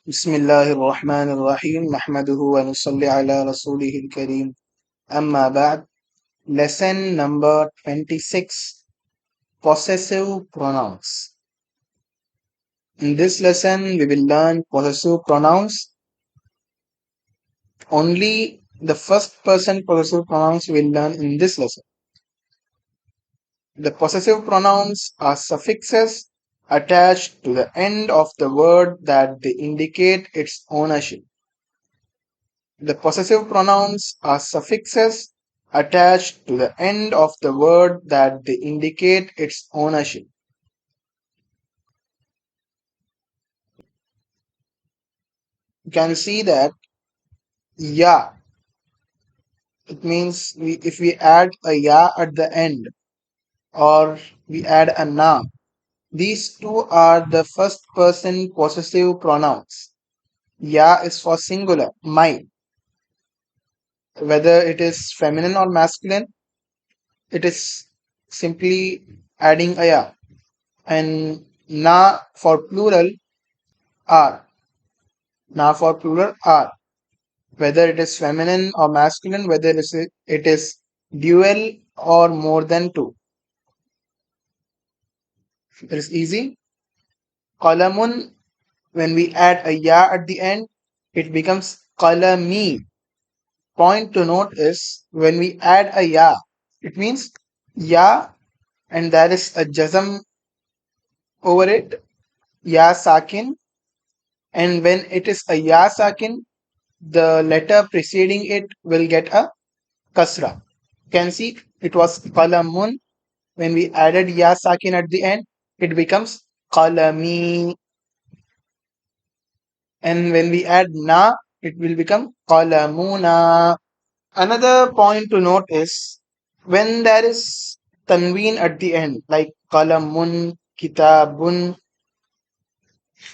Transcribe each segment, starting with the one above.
Bismillahir Rahmanir Rahim. Nahmaduhu wa nusalli ala rasulihil kareem. Amma ba'd. Lesson number 26. Possessive pronouns. In this lesson, we will learn possessive pronouns. Only the first person possessive pronouns we will learn in this lesson. The possessive pronouns are suffixes attached to the end of the word that they indicate its ownership. The possessive pronouns are suffixes attached to the end of the word that they indicate its ownership. You can see that ya, it means if we add a ya at the end or we add a na, these two are the first person possessive pronouns. Ya is for singular, my. Whether it is feminine or masculine, it is simply adding a ya. And na for plural, are. Na for plural, are. Whether it is feminine or masculine, whether it is dual or more than two. It is easy. Qalamun, when we add a ya at the end, it becomes qalami. Point to note is when we add a ya, it means ya and there is a jazm over it, ya sakin, and when it is a ya sakin, the letter preceding it will get a kasra. You can see it was qalamun. When we added ya sakin at the end, it becomes qalami. And when we add na, it will become qalamuna. Another point to note is when there is tanween at the end, like qalamun, kitabun,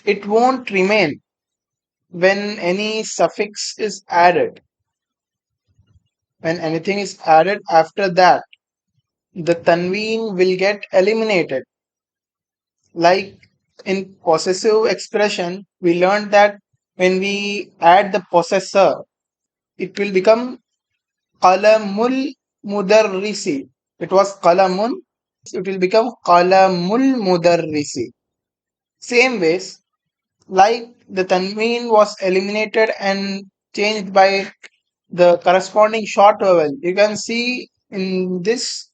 it won't remain when any suffix is added. When anything is added after that, the tanween will get eliminated. Like in possessive expression, we learned that when we add the possessor, it will become qalamul mudarrisi. It was qalamun, it will become qalamul mudarrisi. Same ways, like the tanween was eliminated and changed by the corresponding short vowel. You can see in this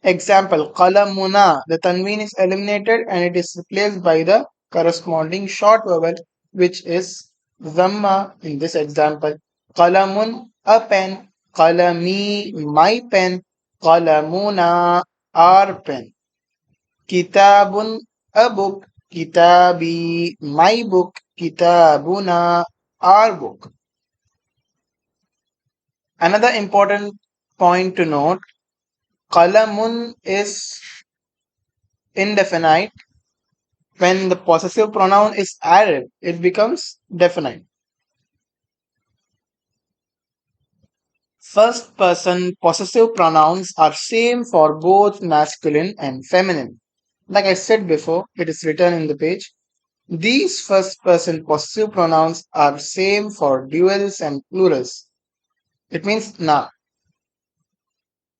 example, qalamuna, the tanween is eliminated and it is replaced by the corresponding short vowel, which is dhamma in this example. Qalamun, a pen. Qalami, my pen. Qalamuna, our pen. Kitabun, a book. Kitabi, my book. Kitabuna, our book. Another important point to note, qalamun is indefinite. When the possessive pronoun is added, it becomes definite. First person possessive pronouns are same for both masculine and feminine. Like I said before, it is written in the page. These first person possessive pronouns are same for duals and plurals. It means na.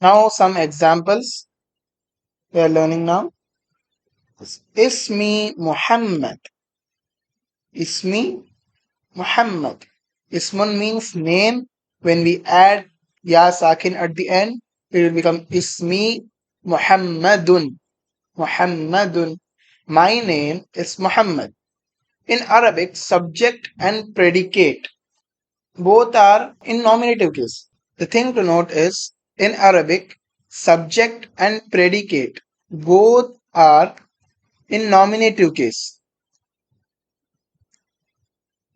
Now some examples we are learning now. Ismi Muhammad. Ismi Muhammad. Ismun means name. When we add ya sakin at the end, it will become Ismi Muhammadun. Muhammadun. My name is Muhammad. In Arabic, subject and predicate both are in nominative case. The thing to note is in Arabic, subject and predicate both are in nominative case.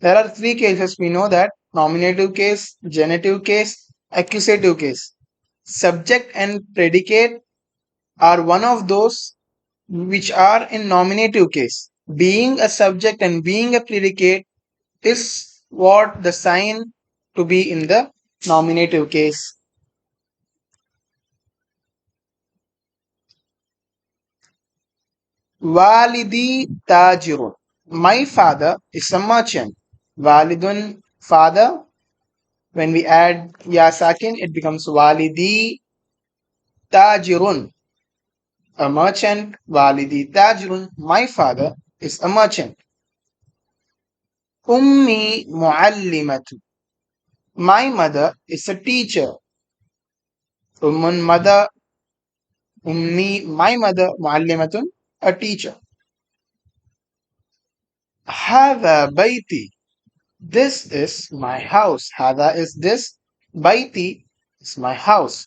There are three cases we know that: nominative case, genitive case, accusative case. Subject and predicate are one of those which are in nominative case. Being a subject and being a predicate is what the sign to be in the nominative case. Walidi tajirun. My father is a merchant. Walidun, father. When we add ya sakin, it becomes walidi tajirun, a merchant. Walidi tajirun, my father is a merchant. Ummi muallimatu, my mother is a teacher. Ummun mother, ummi, my mother, muallimatun, a teacher. Hada baiti, this is my house. Hada is this. Baiti is my house.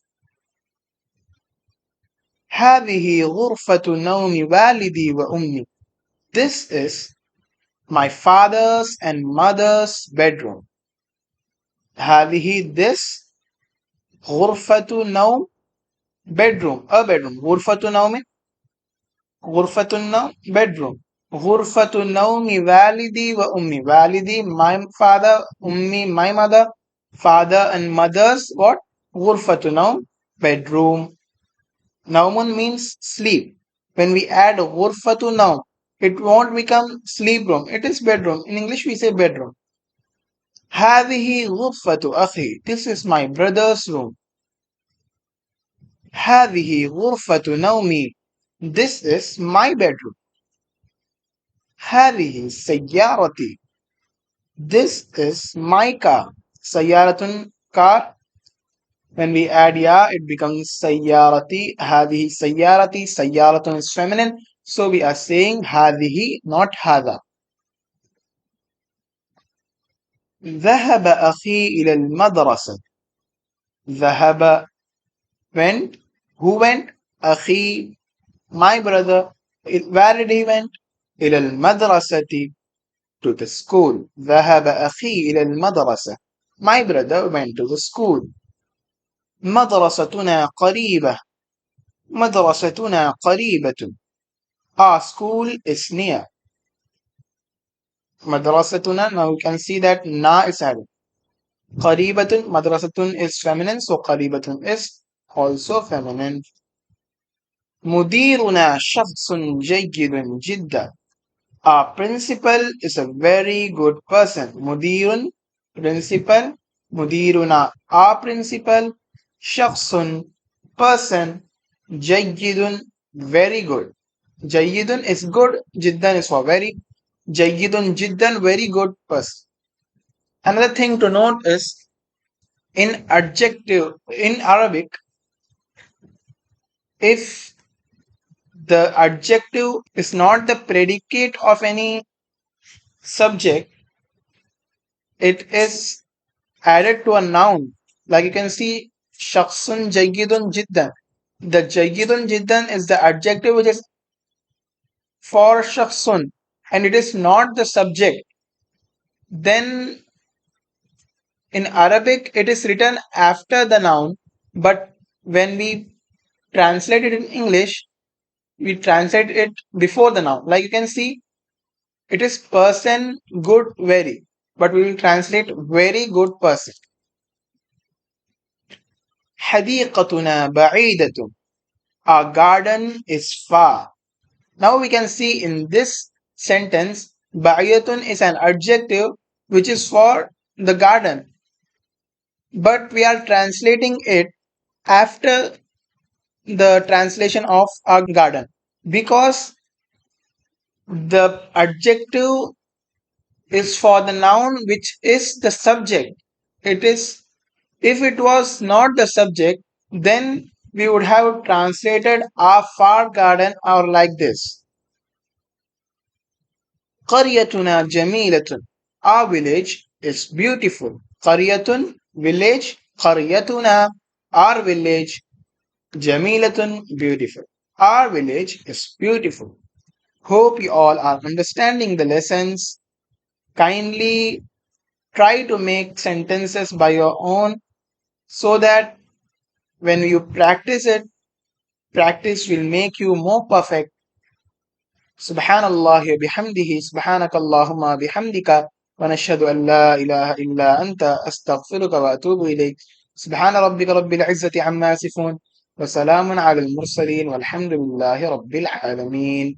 هذه غرفة نوم والدي وأمي. This is my father's and mother's bedroom. هذه, this. غرفة نوم, bedroom, a bedroom. غرفة نوم, غرفة النوم, bedroom. غرفة نوم والدي وأمي. والدي, my father. أمي, my mother. Father and mother's what? غرفة نوم, bedroom. Naumun means sleep. When we add ghurfatu naum, it won't become sleep room. It is bedroom. In English, we say bedroom. هذه غرفة أخي. This is my brother's room. هذه غرفة نومي. This is my bedroom. هذه سيارتي. This is my car. سيارة, car. When we add ya, it becomes sayyarati. Hadihi sayyarati. Sayyaratun is feminine. So we are saying hadihi, not hada. ذهب أخي إلى المدرسة. ذهب, went. Who went? أخي, my brother. Where did he went? إلى المدرسة, to the school. ذهب أخي إلى المدرسة. My brother went to the school. مدرستنا قريبة. مدرستنا قريبة. Our school is near. Madrasatuna, now you can see that na is added. Qaribatun, madrasatun is feminine, so qaribatun is also feminine. Mudiruna shakhsun jayyidun jidda. Our principal is a very good person. Mudirun, principal. Mudiruna, our principal. Shakhsun, person. Jayyidun, very good. Jayyidun is good. Jiddan is for very. Jayyidun jiddan, very good person. Another thing to note is in adjective in Arabic, if the adjective is not the predicate of any subject, it is added to a noun. Like you can see, shakhsun jayyidun jiddan. The jayyidun jiddan is the adjective which is for shakhsun and it is not the subject. Then in Arabic, it is written after the noun, but when we translate it in English, we translate it before the noun. Like you can see, it is person, good, very, but we will translate very good person. حديقتنا بعيدة. Our garden is far. Now we can see in this sentence, بعيدة is an adjective which is for the garden, but we are translating it after the translation of our garden because the adjective is for the noun which is the subject. It is, if it was not the subject, then we would have translated our far garden or like this. قريتنا جميلة. Our village is beautiful. قرية, village. قريتنا, our village. جميلة, beautiful. Our village is beautiful. Hope you all are understanding the lessons. Kindly try to make sentences by your own so that when you practice it, practice will make you more perfect. Subhanallah bihamdihi, subhanakallahumma bihamdika, wa nashhadu an la ilaha illa anta, astaghfiruka wa atubu ilayk. Subhana rabbika rabbil izzati amma yasifun, wa salamun ala al-mursaleen, walhamdulillahi rabbil alameen.